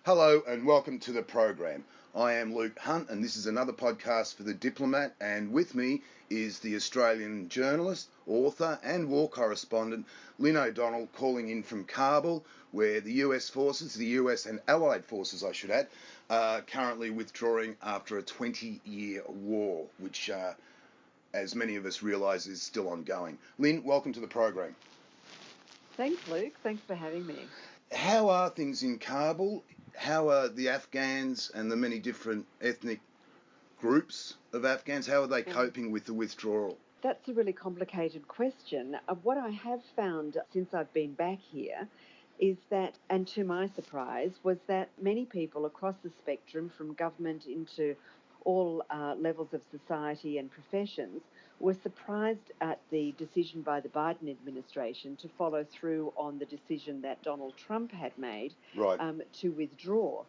Hello and welcome to the program. I am Luke Hunt and this is another podcast for The Diplomat, and with me is the Australian journalist, author and war correspondent Lynn O'Donnell, calling in from Kabul, where the US forces, the US and allied forces I should add, are currently withdrawing after a 20-year war, which as many of us realise is still ongoing. Lynn, welcome to the program. Thanks, Luke. Thanks for having me. How are things in Kabul? How are the Afghans and the many different ethnic groups of Afghans, how are they coping with the withdrawal? That's a really complicated question. What I have found since I've been back here is that, and to my surprise, was that many people across the spectrum, from government into all levels of society and professions, were surprised at the decision by the Biden administration to follow through on the decision that Donald Trump had made to withdraw.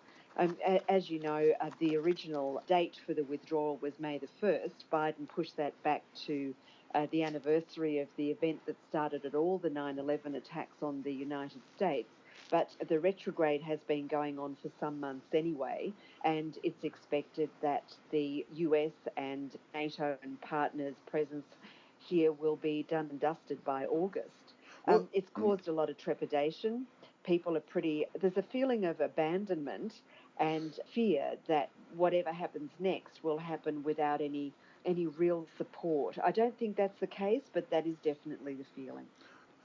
As you know, the original date for the withdrawal was May the 1st. Biden pushed that back to the anniversary of the event that started at all the 9/11 attacks on the United States. But the retrograde has been going on for some months anyway, and it's expected that the US and NATO and partners' presence here will be done and dusted by August. It's caused a lot of trepidation. People are there's a feeling of abandonment and fear that whatever happens next will happen without any real support. I don't think that's the case, but that is definitely the feeling.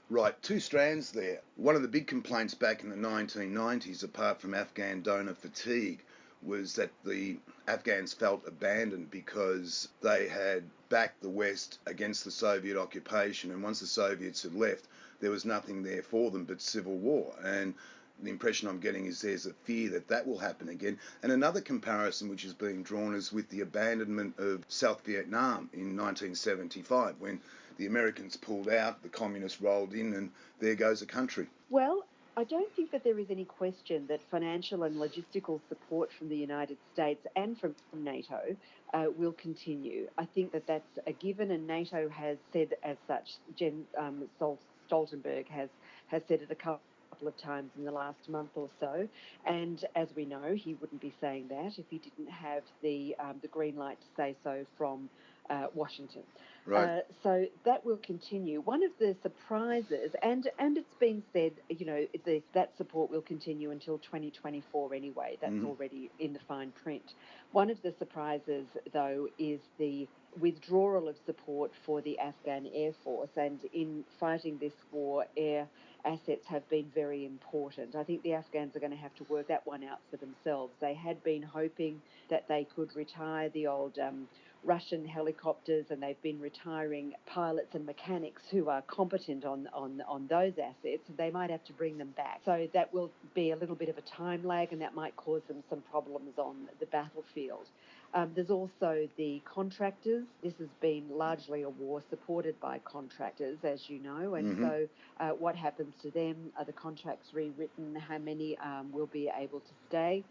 Right, two strands there. One of the big complaints back in the 1990s, apart from Afghan donor fatigue, was that the Afghans felt abandoned because they had backed the West against the Soviet occupation, and once the Soviets had left, there was nothing there for them but civil war. And the impression I'm getting is there's a fear that that will happen again. And another comparison which is being drawn is with the abandonment of South Vietnam in 1975, when the Americans pulled out, the communists rolled in, and there goes a country. Well, I don't think that there is any question that financial and logistical support from the United States and from NATO will continue. I think that that's a given, and NATO has said as such. Stoltenberg has said it a couple of times in the last month or so, and as we know, he wouldn't be saying that if he didn't have the green light to say so from Washington. Right. So that will continue. One of the surprises, and it's been said, that support will continue until 2024 anyway. That's already in the fine print. One of the surprises, though, is the withdrawal of support for the Afghan Air Force. And in fighting this war, air assets have been very important. I think the Afghans are going to have to work that one out for themselves. They had been hoping that they could retire the old Russian helicopters, and they've been retiring pilots and mechanics who are competent on those assets. They might have to bring them back. So that will be a little bit of a time lag, and that might cause them some problems on the battlefield. There's also the contractors. This has been largely a war supported by contractors, as you know, and so what happens to them? Are the contracts rewritten? How many will be able to stay?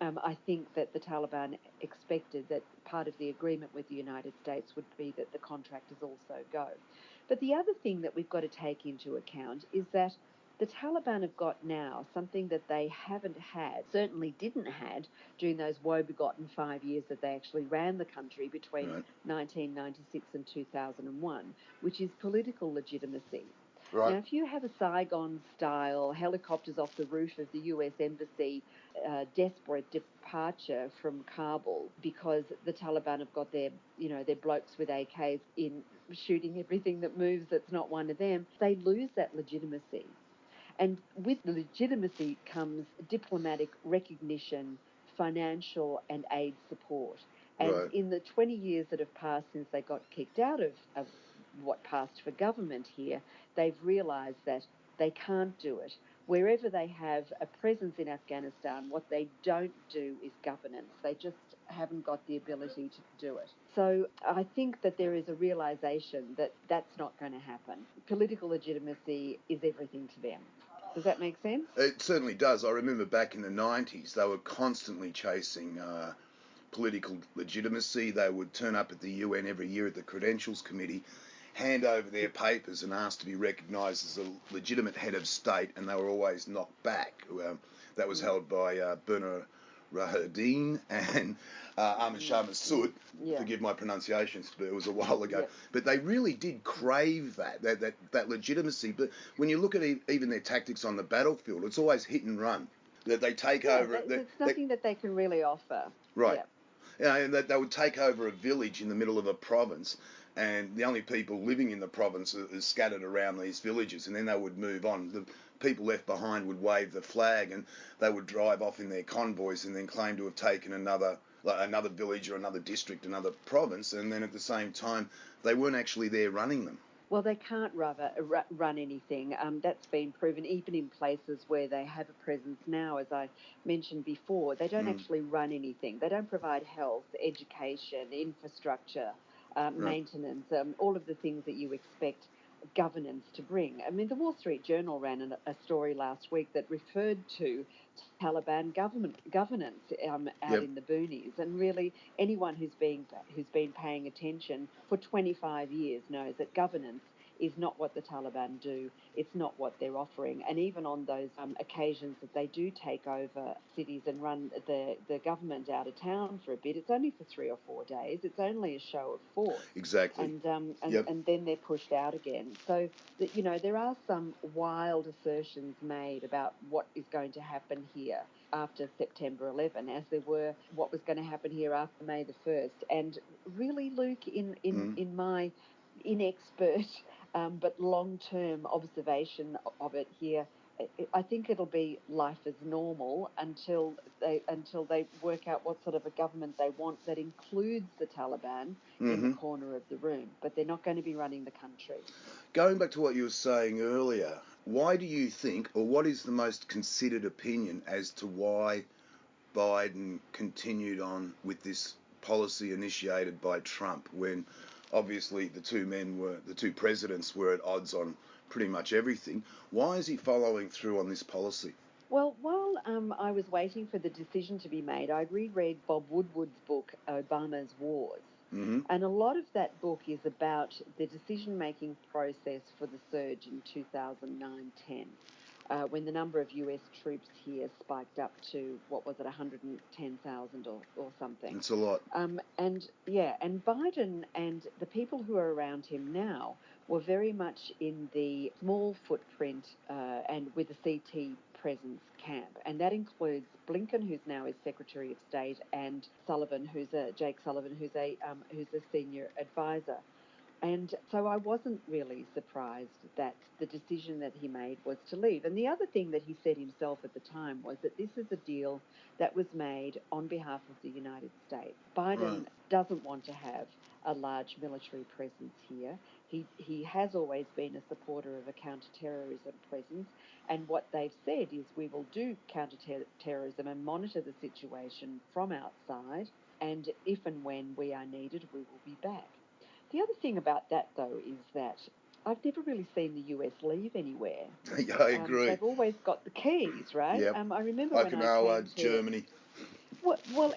I think that the Taliban expected that part of the agreement with the United States would be that the contractors also go. But the other thing that we've got to take into account is that the Taliban have got now something that they haven't had, certainly didn't had, during those woe-begotten 5 years that they actually ran the country between 1996 and 2001, which is political legitimacy. Right. Now, if you have a Saigon-style helicopters off the roof of the US Embassy, desperate departure from Kabul because the Taliban have got their blokes with AKs in shooting everything that moves that's not one of them, they lose that legitimacy. And with the legitimacy comes diplomatic recognition, financial and aid support. And in the 20 years that have passed since they got kicked out of what passed for government here, they've realised that they can't do it. Wherever they have a presence in Afghanistan, what they don't do is governance. They just haven't got the ability to do it. So I think that there is a realisation that that's not going to happen. Political legitimacy is everything to them. Does that make sense? It certainly does. I remember back in the 90s, they were constantly chasing political legitimacy. They would turn up at the UN every year at the Credentials Committee, hand over their papers and ask to be recognised as a legitimate head of state, and they were always knocked back. That was held by Bernard Rahardine and Ahmad Shah Massoud. Forgive my pronunciations, but it was a while ago. Yeah. But they really did crave that legitimacy. But when you look at even their tactics on the battlefield, it's always hit and run. That they take over. There's nothing that they can really offer. Right. Yeah. And they would take over a village in the middle of a province, and the only people living in the province are scattered around these villages, and then they would move on. The people left behind would wave the flag, and they would drive off in their convoys and then claim to have taken another village or another district, another province, and then at the same time they weren't actually there running them. Well, they can't run anything. That's been proven even in places where they have a presence now, as I mentioned before. They don't actually run anything. They don't provide health, education, infrastructure, maintenance, all of the things that you expect governance to bring. I mean, the Wall Street Journal ran a story last week that referred to Taliban governance out in the boonies, and really anyone who's been paying attention for 25 years knows that governance is not what the Taliban do. It's not what they're offering. And even on those occasions that they do take over cities and run the government out of town for a bit, it's only for 3 or 4 days. It's only a show of force. Exactly. And then they're pushed out again. So, there are some wild assertions made about what is going to happen here after September 11, as there were what was going to happen here after May the 1st. And really, Luke, in my inexpert but long-term observation of it here, I think it'll be life as normal until they work out what sort of a government they want that includes the Taliban in the corner of the room. But they're not going to be running the country. Going back to what you were saying earlier, why do you think, or what is the most considered opinion as to why Biden continued on with this policy initiated by Trump, when obviously the two presidents were at odds on pretty much everything? Why is he following through on this policy? Well, while I was waiting for the decision to be made, I reread Bob Woodward's book, Obama's Wars. And a lot of that book is about the decision-making process for the surge in 2009-10, when the number of US troops here spiked up to, 110,000 or something. It's a lot. And Biden and the people who are around him now were very much in the small footprint and with a CT presence camp, and that includes Blinken, who's now his Secretary of State, and Jake Sullivan, who's a senior advisor. And so I wasn't really surprised that the decision that he made was to leave. And the other thing that he said himself at the time was that this is a deal that was made on behalf of the United States. Biden doesn't want to have a large military presence here. He has always been a supporter of a counterterrorism presence. And what they've said is we will do counterterrorism and monitor the situation from outside. And if and when we are needed, we will be back. The other thing about that, though, is that I've never really seen the US leave anywhere. Yeah, I agree. They've always got the keys, right? Yep. I remember when I came to Germany. Well,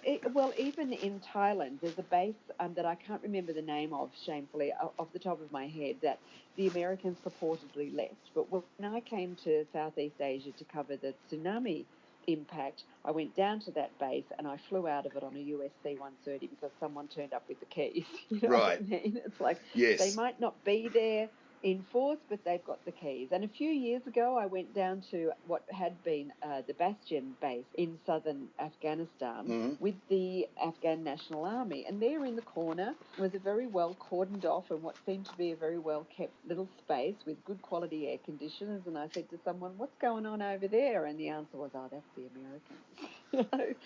even in Thailand, there's a base that I can't remember the name of, shamefully, off the top of my head, that the Americans purportedly left. But when I came to Southeast Asia to cover the tsunami impact, I went down to that base and I flew out of it on a US C-130 because someone turned up with the keys. You know what I mean? It's like they might not be there in force, but they've got the keys. And a few years ago, I went down to what had been the Bastion base in southern Afghanistan with the Afghan National Army. And there in the corner was a very well cordoned off and what seemed to be a very well kept little space with good quality air conditioners. And I said to someone, "What's going on over there?" And the answer was, "Oh, that's the Americans."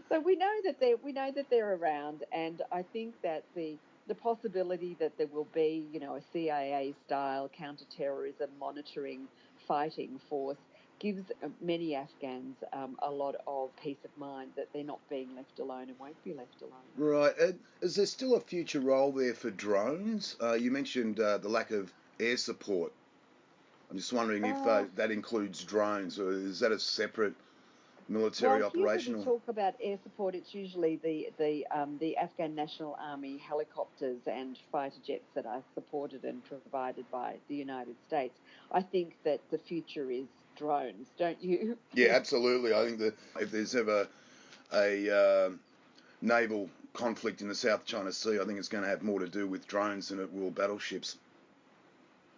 So we know that they're around, and I think that the possibility that there will be, a CIA-style counterterrorism monitoring fighting force gives many Afghans a lot of peace of mind that they're not being left alone and won't be left alone. Right. Is there still a future role there for drones? You mentioned the lack of air support. I'm just wondering if that includes drones, or is that a separate military Well, here when we operational. talk about air support, it's usually the Afghan National Army helicopters and fighter jets that are supported and provided by the United States. I think that the future is drones, don't you? Yeah, absolutely. I think that if there's ever a naval conflict in the South China Sea, I think it's going to have more to do with drones than it will battleships.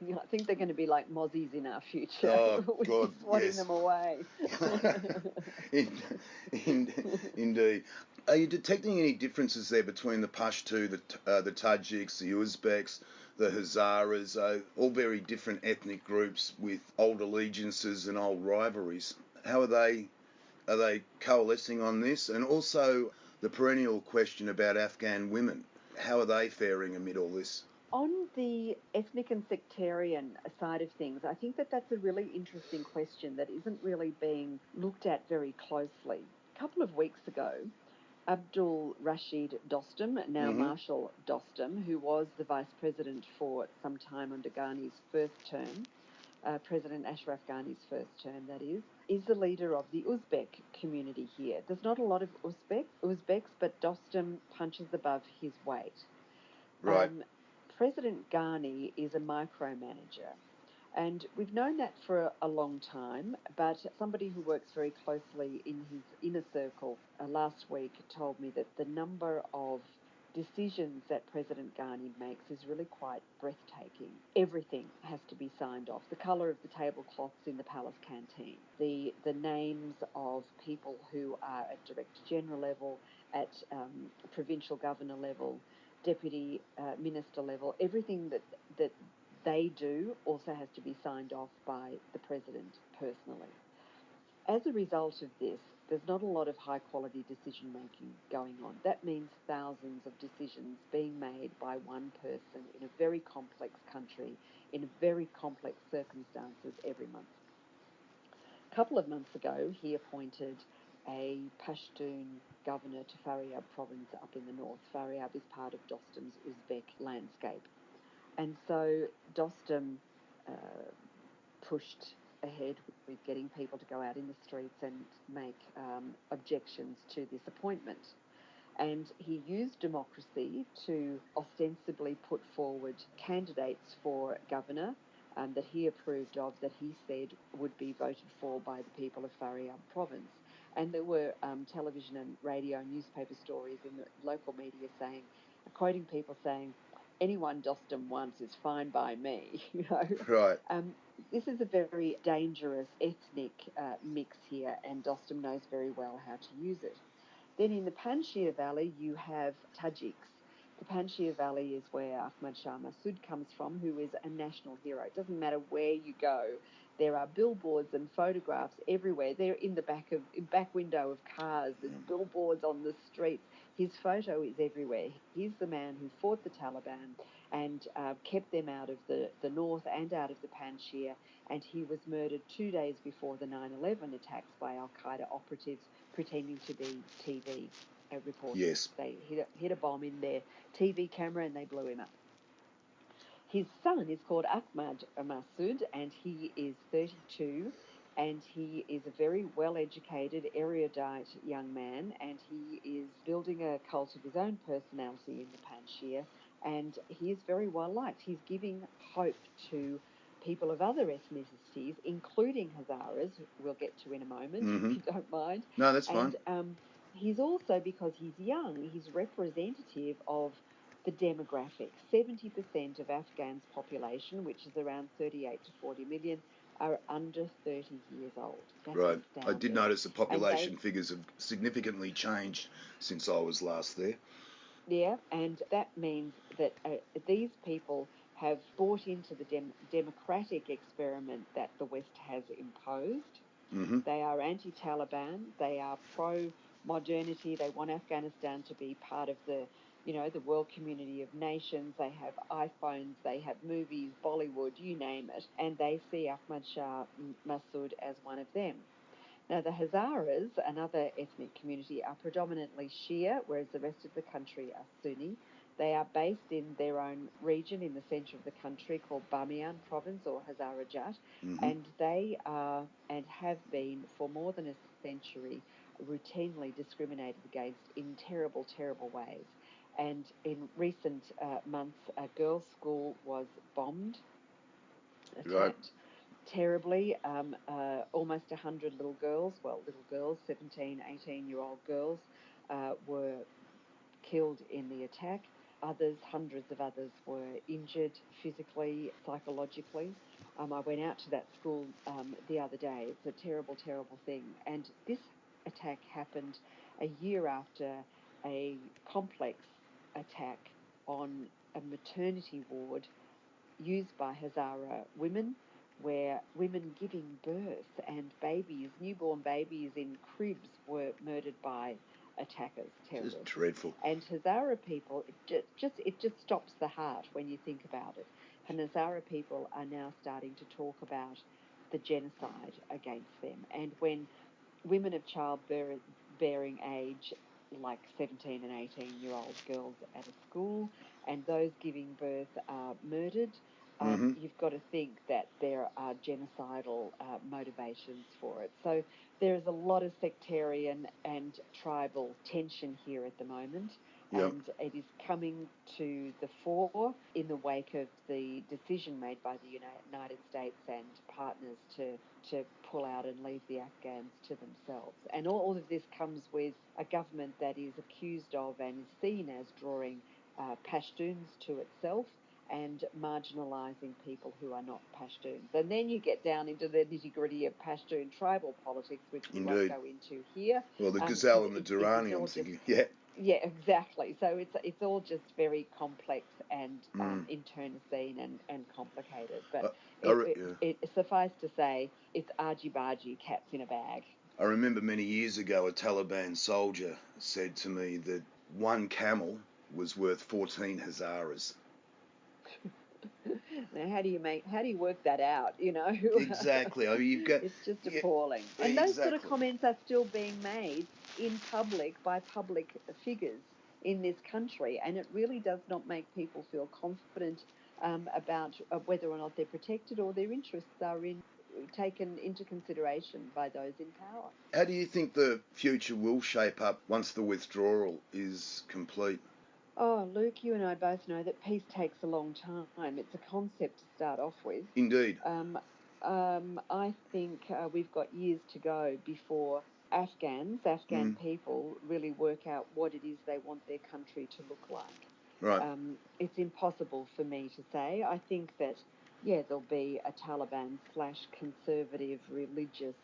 I think they're going to be like mozzies in our future. Oh, We're God, swatting yes. them away. Indeed. Are you detecting any differences there between the Pashto, the Tajiks, the Uzbeks, the Hazaras, all very different ethnic groups with old allegiances and old rivalries? How are they coalescing on this? And also the perennial question about Afghan women. How are they faring amid all this? On the ethnic and sectarian side of things, I think that that's a really interesting question that isn't really being looked at very closely. A couple of weeks ago, Abdul Rashid Dostum, now Mm-hmm. Marshal Dostum, who was the vice president for some time under Ghani's first term, President Ashraf Ghani's first term, that is the leader of the Uzbek community here. There's not a lot of Uzbeks, but Dostum punches above his weight. Right. President Ghani is a micromanager. And we've known that for a long time, but somebody who works very closely in his inner circle last week told me that the number of decisions that President Ghani makes is really quite breathtaking. Everything has to be signed off. The colour of the tablecloths in the palace canteen, the names of people who are at Director General level, at provincial governor level, deputy minister level, everything that they do also has to be signed off by the president personally. As a result of this, there's not a lot of high quality decision making going on. That means thousands of decisions being made by one person in a very complex country, in very complex circumstances every month. A couple of months ago, he appointed a Pashtun governor to Faryab province up in the north. Faryab is part of Dostum's Uzbek landscape. And so Dostum uh, pushed ahead with getting people to go out in the streets and make objections to this appointment. And he used democracy to ostensibly put forward candidates for governor that he approved of, that he said would be voted for by the people of Faryab province. And there were television and radio and newspaper stories in the local media saying, quoting people saying, anyone Dostum wants is fine by me, you know. Right. This is a very dangerous ethnic mix here, and Dostum knows very well how to use it. Then in the Panjshir Valley, you have Tajiks. The Panjshir Valley is where Ahmad Shah Massoud comes from, who is a national hero. It doesn't matter where you go. There are billboards and photographs everywhere. They're in the back window of cars. There's billboards on the streets. His photo is everywhere. He's the man who fought the Taliban and kept them out of the north and out of the Panjshir. And he was murdered 2 days before the 9/11 attacks by Al Qaeda operatives pretending to be TV reporters. Yes. They hit a bomb in their TV camera and they blew him up. His son is called Ahmad Massoud, and he is 32, and he is a very well-educated, erudite young man, and he is building a cult of his own personality in the Panjshir, and he is very well liked. He's giving hope to people of other ethnicities, including Hazaras, we'll get to in a moment, Mm-hmm. if you don't mind. No, that's fine. And he's also, because he's young, he's representative of the demographic. 70% of Afghan's population, which is around 38 to 40 million, are under 30 years old. That's Right. I did astounding. notice the And population figures have significantly changed since I was last there. and that means that these people have bought into the democratic experiment that the West has imposed. Mm-hmm. They are anti-Taliban. They are pro-modernity. They want Afghanistan to be part of the world community of nations. They have iPhones. They have movies, Bollywood, you name it. And they see Ahmad Shah Massoud as one of them. Now, the Hazaras, another ethnic community, are predominantly Shia, whereas the rest of the country are Sunni. They are based in their own region in the centre of the country called Bamiyan province or Hazarajat, Mm-hmm. and they are and have been for more than a century routinely discriminated against in terrible, terrible ways. And in recent months, a girls' school was bombed, Right. attacked terribly. Almost 100 little girls, 17, 18-year-old girls, were killed in the attack. Hundreds of others were injured physically, psychologically. I went out to that school the other day. It's a terrible, terrible thing. And this attack happened a year after a complex attack on a maternity ward used by Hazara women, where women giving birth and babies, newborn babies in cribs, were murdered by attackers, Just terrorists. dreadful. And Hazara people, it just stops the heart when you think about it. And Hazara people are now starting to talk about the genocide against them. And when women of childbearing age, like 17 and 18-year-old girls at a school, and those giving birth are murdered, Mm-hmm. you've got to think that there are genocidal motivations for it. So there is a lot of sectarian and tribal tension here at the moment, Yep. and it is coming to the fore in the wake of the decision made by the United States and partners to pull out and leave the Afghans to themselves. And all of this comes with a government that is accused of and is seen as drawing Pashtuns to itself and marginalising people who are not Pashtuns. And then you get down into the nitty-gritty of Pashtun tribal politics, which we won't Indeed. go into here. Well, the Because gazelle and the Durrani, I'm thinking. Yeah. Yeah, exactly. So it's all just very complex and Mm. internecine and complicated. But Yeah. it suffice to say, it's argy-bargy, cats in a bag. I remember many years ago a Taliban soldier said to me that one camel was worth 14 Hazaras. Now, how do you work that out? Exactly. I mean, you've got. It's just Yeah, appalling. And those sort of exactly. comments are still being made in public by public figures in this country, and it really does not make people feel confident about whether or not they're protected or their interests are taken into consideration by those in power. How do you think the future will shape up once the withdrawal is complete? Oh, Luke, you and I both know that peace takes a long time. It's a concept to start off with. Indeed. Um, I think we've got years to go before Afghan Mm. people, really work out what it is they want their country to look like. Right. It's impossible for me to say. I think that, yeah, there'll be a Taliban / conservative religious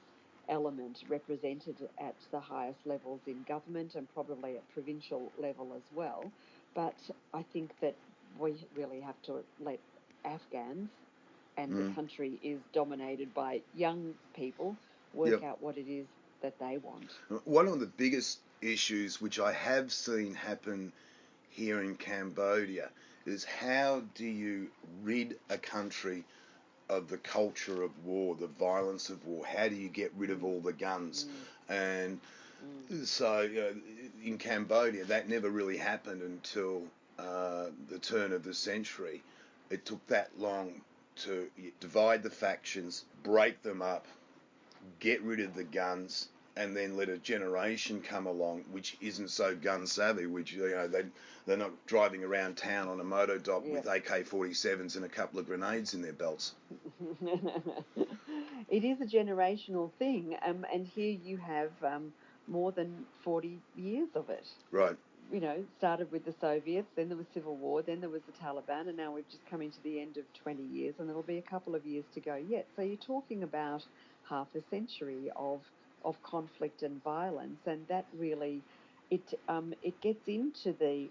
element represented at the highest levels in government and probably at provincial level as well. But I think that we really have to let Afghans, and the Mm. country is dominated by young people, work Yep. out what it is that they want. One of the biggest issues which I have seen happen here in Cambodia is how do you rid a country of the culture of war, the violence of war? How do you get rid of all the guns? And so, in Cambodia, that never really happened until the turn of the century. It took that long to divide the factions, break them up, get rid of the guns, and then let a generation come along which isn't so gun savvy, which they're not driving around town on a motor dock with AK-47s and a couple of grenades in their belts. It is a generational thing, and here you have more than 40 years of it. Right. Started with the Soviets, then there was civil war, then there was the Taliban, and now we've just come into the end of 20 years, and there'll be a couple of years to go yet. So you're talking about half a century of conflict and violence, and that really it gets into the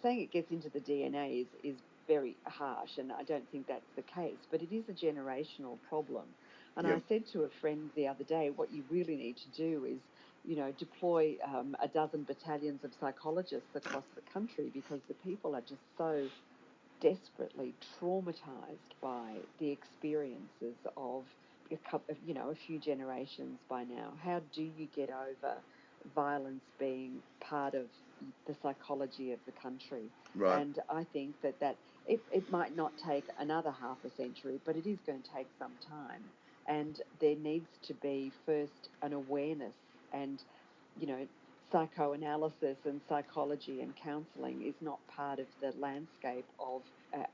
saying it gets into the DNA is very harsh, and I don't think that's the case, but it is a generational problem. And I Yep. said to a friend the other day, what you really need to do is deploy a dozen battalions of psychologists across the country, because the people are just so desperately traumatized by the experiences of a few generations by now. How do you get over violence being part of the psychology of the country. Right. And I think that it might not take another half a century, but it is going to take some time. And there needs to be first an awareness and, you know, psychoanalysis and psychology and counselling is not part of the landscape of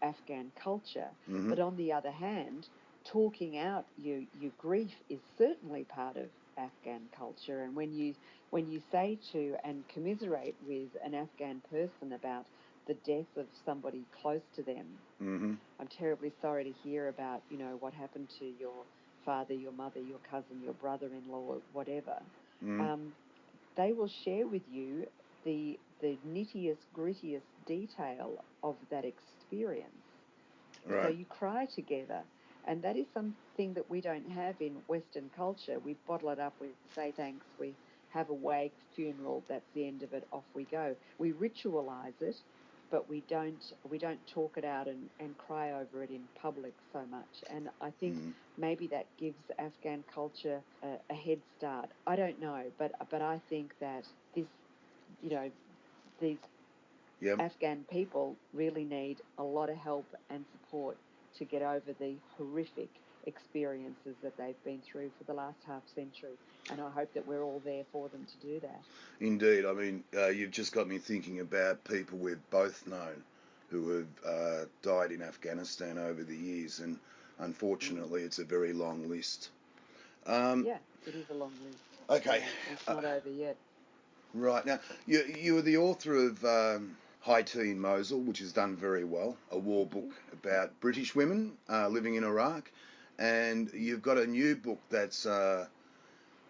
Afghan culture. Mm-hmm. But on the other hand, talking out your grief is certainly part of Afghan culture. And when you say to and commiserate with an Afghan person about the death of somebody close to them, Mm-hmm. I'm terribly sorry to hear about, you know, what happened to your father, your mother, your cousin, your brother-in-law, whatever. Mm. Um, they will share with you the nittiest, grittiest detail of that experience. So Right. you cry together. And that is something that we don't have in Western culture. We bottle it up, we say thanks, we have a wake, funeral, that's the end of it, off we go. We ritualize it, but we don't talk it out and cry over it in public so much. And I think Mm. maybe that gives Afghan culture a head start. I don't know, but I think that this, you know, these Yep. Afghan people really need a lot of help and support to get over the horrific experiences that they've been through for the last half century. And I hope that we're all there for them to do that. Indeed. I mean, you've just got me thinking about people we've both known who have died in Afghanistan over the years, and unfortunately, it's a very long list. Yeah, it is a long list. Okay. Yeah, it's not over yet. Right. Now, you are the author of High Tea in Mosul, which has done very well, a war book about British women living in Iraq, and you've got a new book that's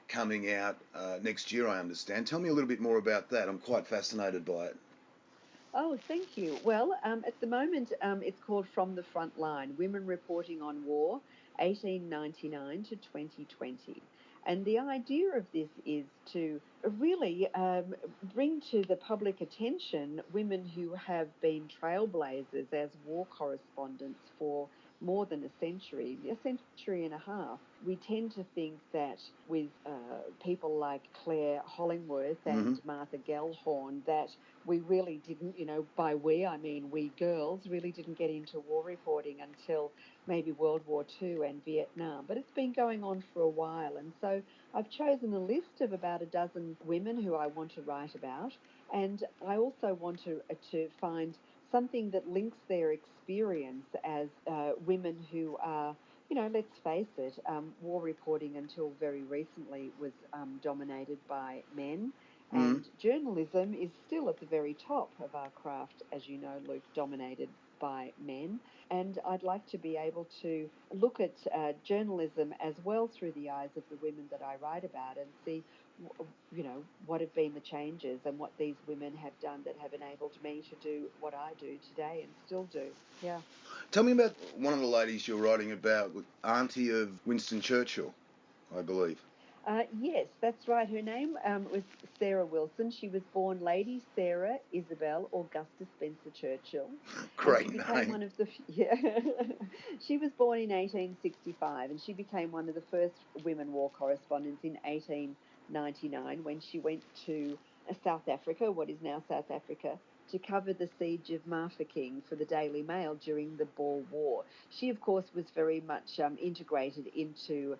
coming out next year, I understand. Tell me a little bit more about that. I'm quite fascinated by it. Oh, thank you. Well, at the moment, it's called From the Front Line, Women Reporting on War, 1899 to 2020. And the idea of this is to really bring to the public attention women who have been trailblazers as war correspondents for more than a century and a half. We tend to think that with people like Claire Hollingworth Mm-hmm. and Martha Gellhorn, that we really didn't, you know, by we, I mean we girls, really didn't get into war reporting until maybe World War II and Vietnam. But it's been going on for a while. And so I've chosen a list of about a dozen women who I want to write about. And I also want to find something that links their experience as women who are, you know, let's face it, war reporting until very recently was dominated by men. Mm. And journalism is still at the very top of our craft, as you know, Luke, dominated by men. And I'd like to be able to look at journalism as well through the eyes of the women that I write about and see, you know, what have been the changes and what these women have done that have enabled me to do what I do today and still do. Yeah. Tell me about one of the ladies you're writing about, Auntie of Winston Churchill, I believe. Yes, that's right. Her name was Sarah Wilson. She was born Lady Sarah Isabel Augusta Spencer Churchill, and she Great became name. one of the yeah. She was born in 1865, and she became one of the first women war correspondents in 1899 when she went to South Africa, what is now South Africa, to cover the siege of Mafeking for the Daily Mail during the Boer War. She, of course, was very much integrated into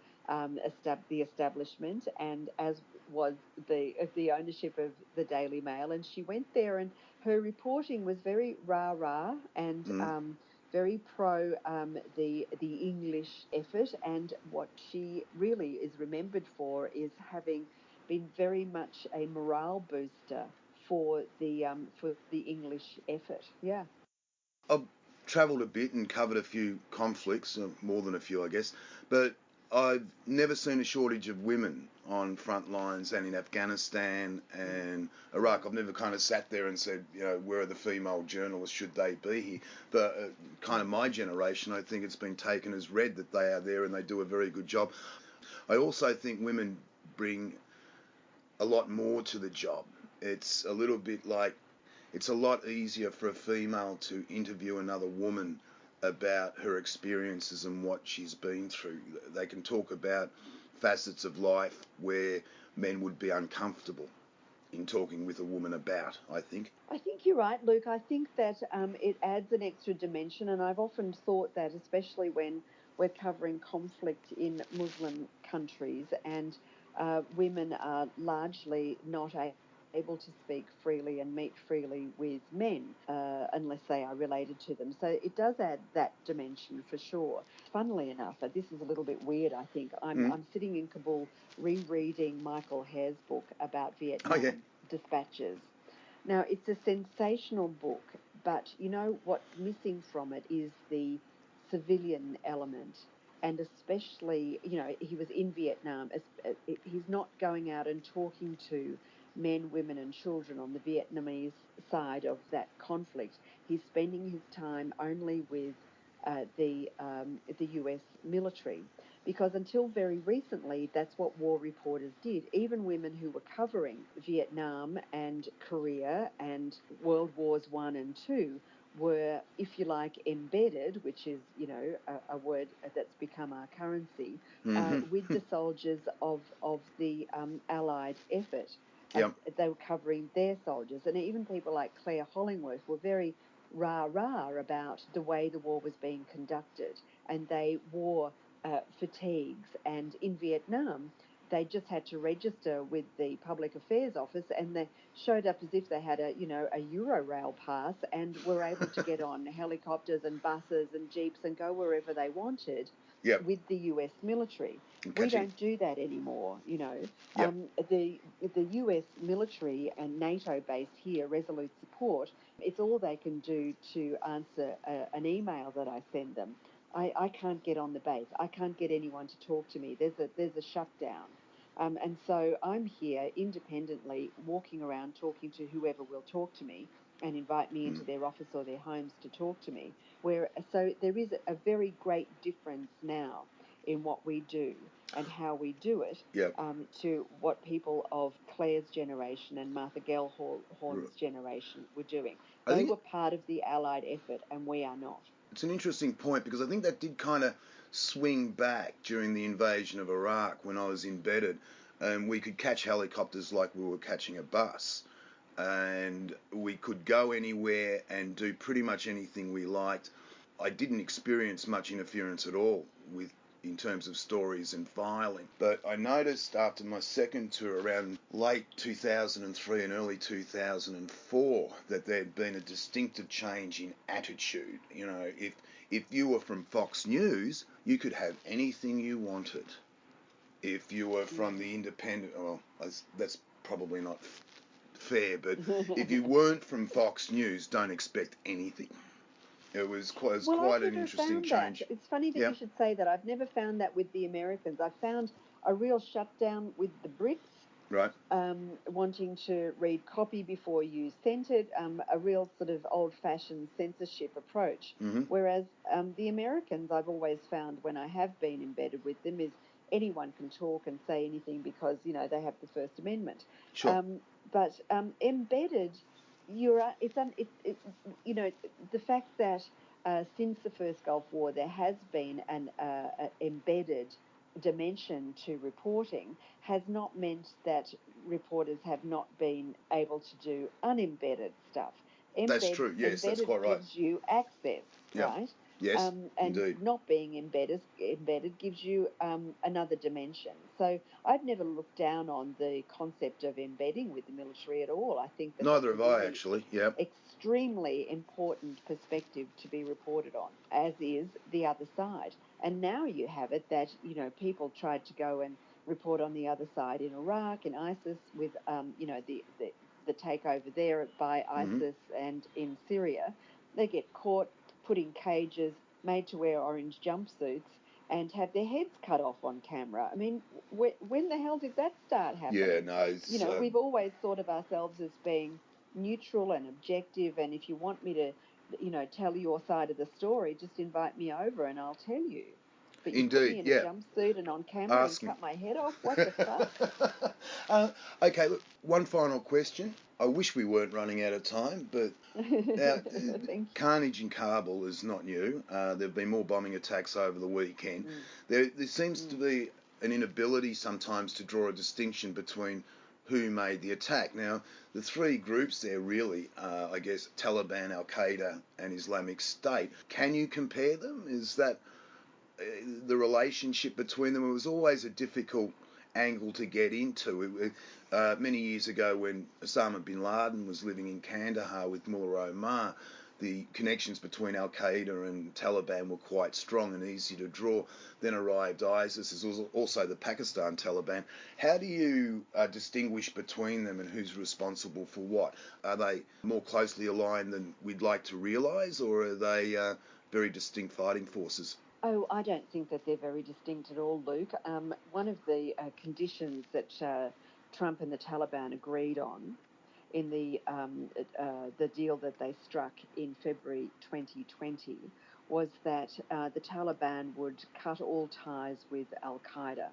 the establishment, and as was the ownership of the Daily Mail. And she went there, and her reporting was very rah rah and Mm. very pro the English effort. And what she really is remembered for is having been very much a morale booster for the English effort. Yeah. I've travelled a bit and covered a few conflicts, more than a few, I guess, but I've never seen a shortage of women on front lines and in Afghanistan and Iraq. I've never kind of sat there and said, you know, where are the female journalists? Should they be here? But kind of my generation, I think it's been taken as read that they are there and they do a very good job. I also think women bring a lot more to the job. It's a little bit like it's a lot easier for a female to interview another woman about her experiences and what she's been through. They can talk about facets of life where men would be uncomfortable. in talking with a woman about, I think. I think you're right, Luke. I think that it adds an extra dimension, and I've often thought that, especially when we're covering conflict in Muslim countries and women are largely not able to speak freely and meet freely with men unless they are related to them. So it does add that dimension for sure. Funnily enough, this is a little bit weird, I think. I'm sitting in Kabul rereading Michael Hare's book about Vietnam dispatches. Now, it's a sensational book, but you know what's missing from it is the civilian element. And especially, he was in Vietnam. He's not going out and talking to men, women, and children on the Vietnamese side of that conflict. He's spending his time only with the US military, because until very recently, that's what war reporters did. Even women who were covering Vietnam and Korea and World Wars One and Two were, if you like, embedded, which is, a word that's become our currency, with the soldiers of the Allied effort. As they were covering their soldiers. And even people like Claire Hollingworth were very rah-rah about the way the war was being conducted. And they wore fatigues. And in Vietnam, they just had to register with the Public Affairs Office, and they showed up as if they had a Eurorail pass and were able to get on helicopters and buses and jeeps and go wherever they wanted with the US military. We don't do that anymore, The US military and NATO base here, Resolute Support, it's all they can do to answer an email that I send them. I can't get on the base. I can't get anyone to talk to me. There's a shutdown. And so I'm here independently, walking around talking to whoever will talk to me and invite me into their office or their homes to talk to me. So there is a very great difference now in what we do and how we do it to what people of Claire's generation and Martha Gellhorn's generation were doing. They were part of the Allied effort, and we are not. It's an interesting point, because I think that did kind of swing back during the invasion of Iraq when I was embedded. We could catch helicopters like we were catching a bus, and we could go anywhere and do pretty much anything we liked. I didn't experience much interference at all in terms of stories and filing. But I noticed after my second tour around late 2003 and early 2004 that there had been a distinctive change in attitude. If you were from Fox News, you could have anything you wanted. If you were from the Independent, that's probably not fair, but if you weren't from Fox News, don't expect anything. It was quite an interesting change. It's funny that you should say that. I've never found that with the Americans. I've found a real shutdown with the Brits, right? Wanting to read copy before you sent it, a real sort of old-fashioned censorship approach. Whereas the Americans, I've always found when I have been embedded with them, is anyone can talk and say anything because they have the First Amendment. Sure. But embedded. The fact that since the first Gulf War there has been an embedded dimension to reporting has not meant that reporters have not been able to do unembedded stuff. That's true. Yes, that's quite right. Gives you access, right? Yes, and indeed. Not being embedded gives you another dimension. So I've never looked down on the concept of embedding with the military at all. I think that neither have I, actually. Yeah. Extremely important perspective to be reported on, as is the other side. And now you have it that people tried to go and report on the other side in Iraq, in ISIS, with the takeover there by ISIS, and in Syria. They get caught, put in cages, made to wear orange jumpsuits, and have their heads cut off on camera. I mean, when the hell did that start happening? Yeah, no. We've always thought of ourselves as being neutral and objective, and if you want me to, tell your side of the story, just invite me over and I'll tell you. But you put me in a jumpsuit and on camera and cut my head off? What the fuck? Okay, look, one final question. I wish we weren't running out of time, but carnage in Kabul is not new. There have been more bombing attacks over the weekend. There seems to be an inability sometimes to draw a distinction between who made the attack. Now, the three groups there really are, I guess, Taliban, Al-Qaeda and Islamic State. Can you compare them? Is that the relationship between them? It was always a difficult angle to get into. Many years ago when Osama bin Laden was living in Kandahar with Mullah Omar, the connections between Al-Qaeda and Taliban were quite strong and easy to draw. Then arrived ISIS, as also the Pakistan Taliban. How do you distinguish between them and who's responsible for what? Are they more closely aligned than we'd like to realise, or are they very distinct fighting forces? Oh, I don't think that they're very distinct at all, Luke. One of the conditions that Trump and the Taliban agreed on in the deal that they struck in February 2020 was that the Taliban would cut all ties with Al-Qaeda.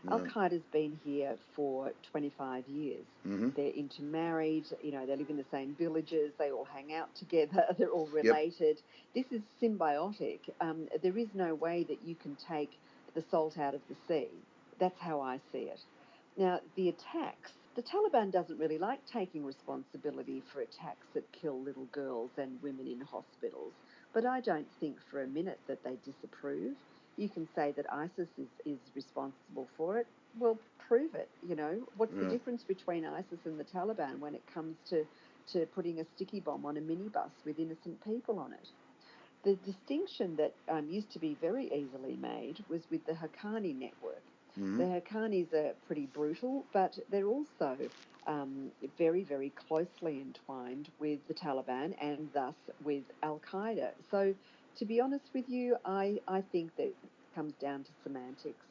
Al-Qaeda's been here for 25 years. Mm-hmm. They're intermarried, they live in the same villages, they all hang out together, they're all related. Yep. This is symbiotic. There is no way that you can take the salt out of the sea. That's how I see it. Now, the attacks, the Taliban doesn't really like taking responsibility for attacks that kill little girls and women in hospitals, but I don't think for a minute that they disapprove. You can say that ISIS is responsible for it. Well, prove it. What's the difference between ISIS and the Taliban when it comes to putting a sticky bomb on a minibus with innocent people on it? The distinction that used to be very easily made was with the Haqqani network. Mm-hmm. The Haqqanis are pretty brutal, but they're also very, very closely entwined with the Taliban and thus with Al-Qaeda. So to be honest with you, I think that it comes down to semantics.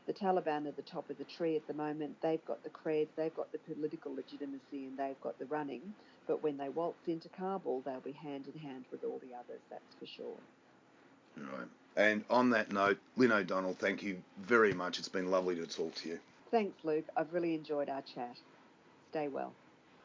The Taliban are the top of the tree at the moment. They've got the cred, they've got the political legitimacy, and they've got the running. But when they waltz into Kabul, they'll be hand in hand with all the others, that's for sure. Right. And on that note, Lynn O'Donnell, thank you very much. It's been lovely to talk to you. Thanks, Luke. I've really enjoyed our chat. Stay well.